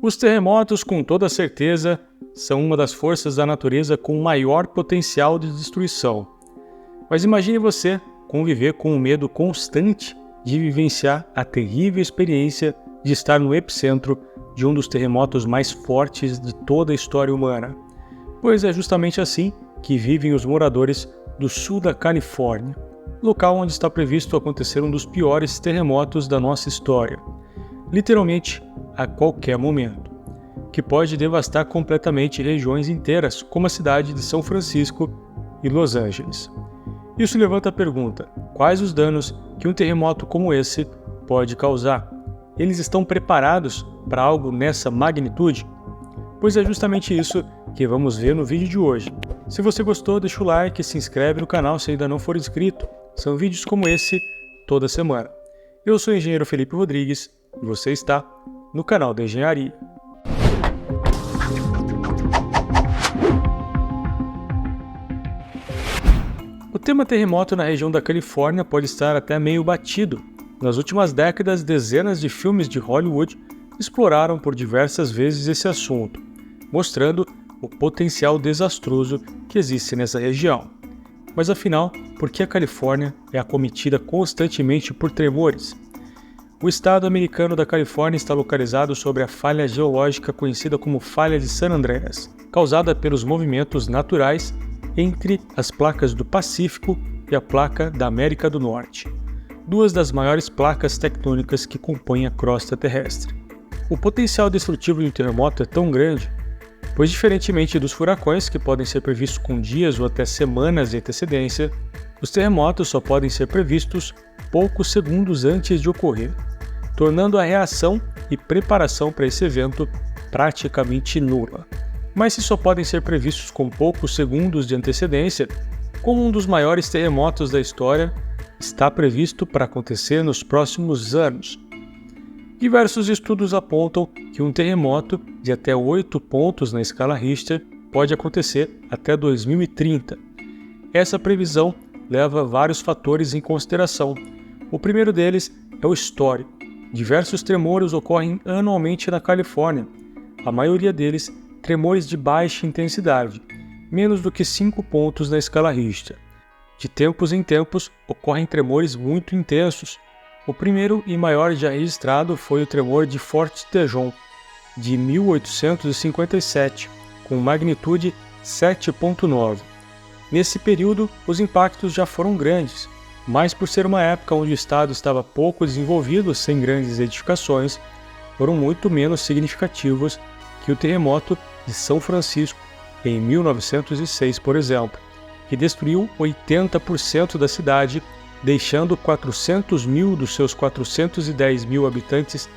Os terremotos, com toda certeza, são uma das forças da natureza com maior potencial de destruição. Mas imagine você conviver com o medo constante de vivenciar a terrível experiência de estar no epicentro de um dos terremotos mais fortes de toda a história humana. Pois é justamente assim que vivem os moradores do sul da Califórnia, local onde está previsto acontecer um dos piores terremotos da nossa história, literalmente a qualquer momento, que pode devastar completamente regiões inteiras, como a cidade de São Francisco e Los Angeles. Isso levanta a pergunta: quais os danos que um terremoto como esse pode causar? Eles estão preparados para algo nessa magnitude? Pois é justamente isso que vamos ver no vídeo de hoje. Se você gostou, deixa o like e se inscreve no canal se ainda não for inscrito. São vídeos como esse toda semana. Eu sou o engenheiro Felipe Rodrigues e você está no canal da Engenharia. O tema terremoto na região da Califórnia pode estar até meio batido. Nas últimas décadas, dezenas de filmes de Hollywood exploraram por diversas vezes esse assunto, mostrando o potencial desastroso que existe nessa região. Mas afinal, por que a Califórnia é acometida constantemente por tremores? O estado americano da Califórnia está localizado sobre a falha geológica conhecida como Falha de San Andreas, causada pelos movimentos naturais entre as placas do Pacífico e a placa da América do Norte, duas das maiores placas tectônicas que compõem a crosta terrestre. O potencial destrutivo de um terremoto é tão grande, pois diferentemente dos furacões, que podem ser previstos com dias ou até semanas de antecedência, os terremotos só podem ser previstos poucos segundos antes de ocorrer, tornando a reação e preparação para esse evento praticamente nula. Mas se só podem ser previstos com poucos segundos de antecedência, como um dos maiores terremotos da história está previsto para acontecer nos próximos anos. Diversos estudos apontam que um terremoto de até 8 pontos na escala Richter pode acontecer até 2030. Essa previsão leva vários fatores em consideração. O primeiro deles é o histórico. Diversos tremores ocorrem anualmente na Califórnia, a maioria deles tremores de baixa intensidade, menos do que 5 pontos na escala Richter. De tempos em tempos ocorrem tremores muito intensos. O primeiro e maior já registrado foi o tremor de Fort Tejon, de 1857, com magnitude 7.9. Nesse período, os impactos já foram grandes, mas por ser uma época onde o estado estava pouco desenvolvido, sem grandes edificações, foram muito menos significativos que o terremoto de São Francisco, em 1906, por exemplo, que destruiu 80% da cidade, deixando 400 mil dos seus 410 mil habitantes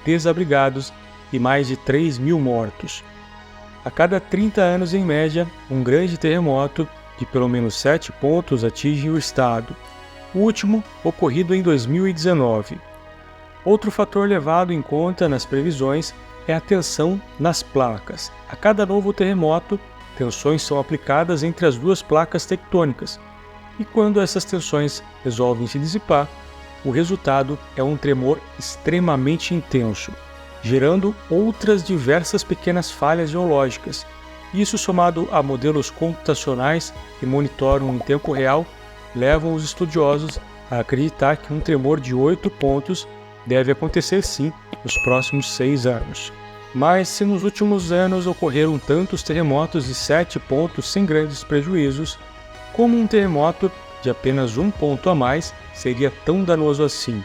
desabrigados e mais de 3 mil mortos. A cada 30 anos, em média, um grande terremoto de pelo menos 7 pontos atinge o estado, o último ocorrido em 2019. Outro fator levado em conta nas previsões é a tensão nas placas. A cada novo terremoto, tensões são aplicadas entre as duas placas tectônicas, e quando essas tensões resolvem se dissipar, o resultado é um tremor extremamente intenso, gerando outras diversas pequenas falhas geológicas. Isso, somado a modelos computacionais que monitoram em tempo real, levam os estudiosos a acreditar que um tremor de 8 pontos deve acontecer sim nos próximos 6 anos. Mas se nos últimos anos ocorreram tantos terremotos de 7 pontos sem grandes prejuízos, como um terremoto de apenas 1 ponto a mais seria tão danoso assim?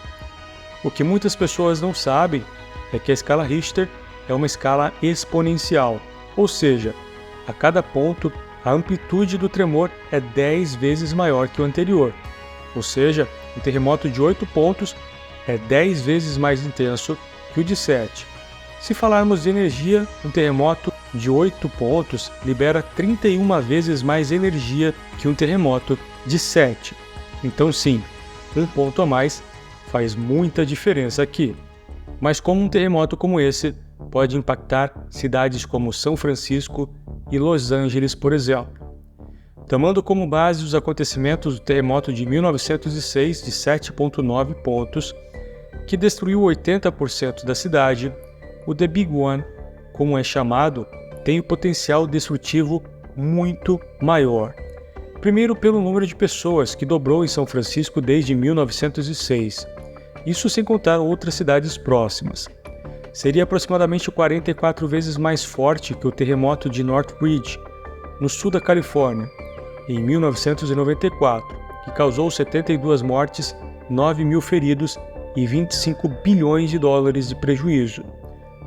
O que muitas pessoas não sabem é que a escala Richter é uma escala exponencial, ou seja, a cada ponto a amplitude do tremor é 10 vezes maior que o anterior, ou seja, um terremoto de 8 pontos é 10 vezes mais intenso que o de 7. Se falarmos de energia, um terremoto de 8 pontos libera 31 vezes mais energia que um terremoto de 7. Então sim, 1 ponto a mais faz muita diferença aqui. Mas como um terremoto como esse pode impactar cidades como São Francisco e Los Angeles, por exemplo? Tomando como base os acontecimentos do terremoto de 1906 de 7.9 pontos, que destruiu 80% da cidade, o The Big One como é chamado, tem o potencial destrutivo muito maior. Primeiro, pelo número de pessoas, que dobrou em São Francisco desde 1906. Isso sem contar outras cidades próximas. Seria aproximadamente 44 vezes mais forte que o terremoto de Northridge, no sul da Califórnia, em 1994, que causou 72 mortes, 9 mil feridos e 25 bilhões de dólares de prejuízo.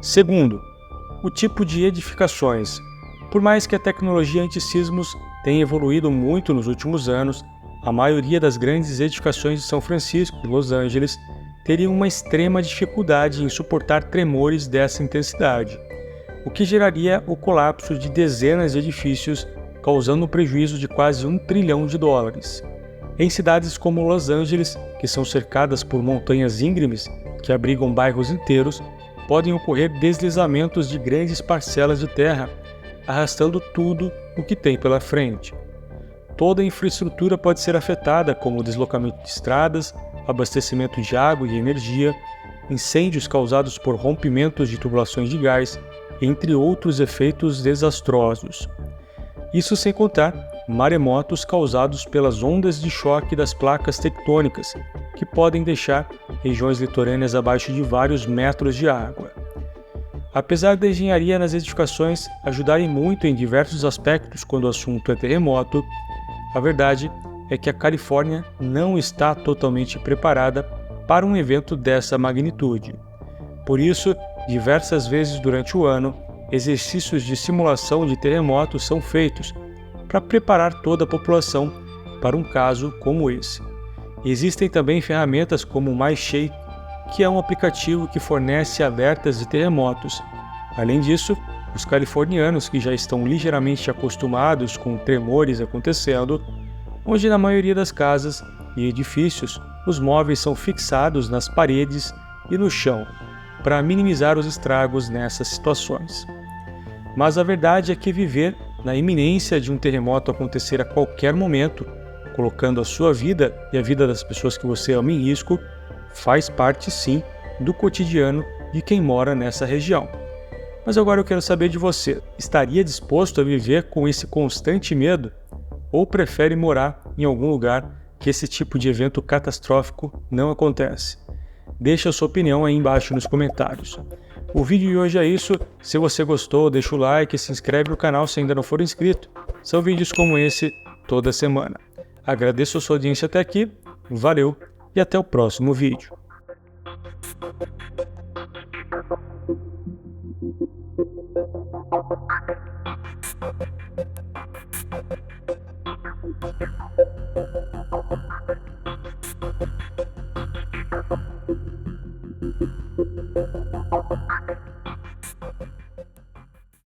Segundo, o tipo de edificações. Por mais que a tecnologia antissismos tenha evoluído muito nos últimos anos, a maioria das grandes edificações de São Francisco e Los Angeles teriam uma extrema dificuldade em suportar tremores dessa intensidade, o que geraria o colapso de dezenas de edifícios, causando um prejuízo de quase $1 trilhão. Em cidades como Los Angeles, que são cercadas por montanhas íngremes que abrigam bairros inteiros, podem ocorrer deslizamentos de grandes parcelas de terra, arrastando tudo o que tem pela frente. Toda a infraestrutura pode ser afetada, como o deslocamento de estradas, abastecimento de água e energia, incêndios causados por rompimentos de tubulações de gás, entre outros efeitos desastrosos. Isso sem contar maremotos causados pelas ondas de choque das placas tectônicas, que podem deixar regiões litorâneas abaixo de vários metros de água. Apesar da engenharia nas edificações ajudarem muito em diversos aspectos quando o assunto é terremoto, a verdade é que a Califórnia não está totalmente preparada para um evento dessa magnitude. Por isso, diversas vezes durante o ano, exercícios de simulação de terremotos são feitos para preparar toda a população para um caso como esse. Existem também ferramentas como o MyShake, que é um aplicativo que fornece alertas de terremotos. Além disso, os californianos que já estão ligeiramente acostumados com tremores acontecendo, onde na maioria das casas e edifícios os móveis são fixados nas paredes e no chão, para minimizar os estragos nessas situações. Mas a verdade é que viver na iminência de um terremoto acontecer a qualquer momento, colocando a sua vida e a vida das pessoas que você ama em risco, faz parte sim do cotidiano de quem mora nessa região. Mas agora eu quero saber de você, estaria disposto a viver com esse constante medo? Ou prefere morar em algum lugar que esse tipo de evento catastrófico não acontece? Deixa a sua opinião aí embaixo nos comentários. O vídeo de hoje é isso. Se você gostou, deixa o like e se inscreve no canal se ainda não for inscrito. São vídeos como esse toda semana. Agradeço a sua audiência até aqui, valeu e até o próximo vídeo.